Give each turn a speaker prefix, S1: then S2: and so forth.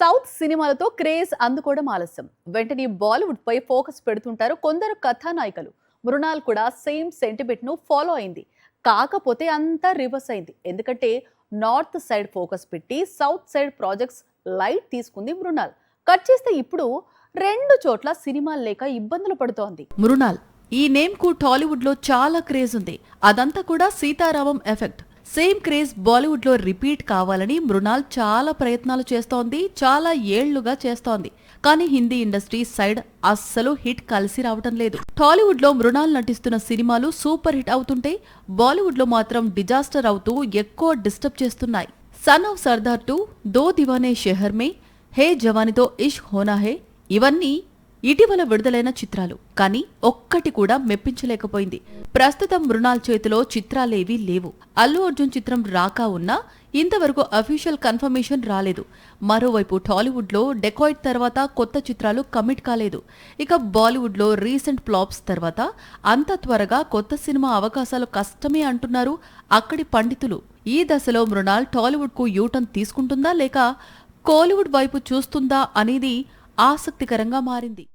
S1: South సినిమాలతో craze అందుకోవడం ఆలస్యం. వెంటనే బాలీవుడ్ పై ఫోకస్ పెడుతుంటారు కొందరు కథానాయికలు. మృణాల్ కూడా సేమ్ సెంటిమెంట్ ను ఫాలో అయింది. కాకపోతే అంతా రివర్స్ అయింది. ఎందుకంటే నార్త్ సైడ్ ఫోకస్ పెట్టి సౌత్ సైడ్ ప్రాజెక్ట్స్ లైట్ తీసుకుంది మృణాల్. కట్ చేస్తే ఇప్పుడు రెండు చోట్ల సినిమాలు లేక ఇబ్బందులు పడుతోంది.
S2: మృణాల్ ఈ నేమ్ కు టాలీవుడ్ లో చాలా క్రేజ్ ఉంది. అదంతా కూడా Sita Ramam effect. Same craze Bollywood లో రిపీట్ కావాలని మృణాల్ చాలా ప్రయత్నాలు చేస్తోంది, చాలా ఏళ్లుగా చేస్తోంది. కానీ హిందీ ఇండస్ట్రీ సైడ్ అస్సలు హిట్ కలిసి రావటం లేదు. టాలీవుడ్ లో మృణాల్ నటిస్తున్న సినిమాలు సూపర్ హిట్ అవుతుంటే బాలీవుడ్ లో మాత్రం డిజాస్టర్ అవుతూ ఎక్కువ డిస్టర్బ్ చేస్తున్నాయి. సన్ ఆఫ్ సర్దార్ 2, దో దివానే షెహర్ మే, హే జవానితో ఇష్క్ హోనా హే ఇవన్నీ ఇటీవల విడుదలైన చిత్రాలు. కానీ ఒక్కటి కూడా మెప్పించలేకపోయింది. ప్రస్తుతం మృణాల్ చేతిలో చిత్రాలేవీ లేవు. అల్లు అర్జున్ చిత్రం రాకా ఉన్నా ఇంతవరకు అఫీషియల్ కన్ఫర్మేషన్ రాలేదు. మరోవైపు టాలీవుడ్ లో డెకాయిట్ తర్వాత కొత్త చిత్రాలు కమిట్ కాలేదు. ఇక బాలీవుడ్ లో రీసెంట్ ఫ్లాప్స్ తర్వాత అంత త్వరగా కొత్త సినిమా అవకాశాలు కష్టమే అంటున్నారు అక్కడి పండితులు. ఈ దశలో మృణాల్ టాలీవుడ్ కు యూటర్న్ తీసుకుంటుందా లేక కోలీవుడ్ వైపు చూస్తుందా అనేది ఆసక్తికరంగా మారింది.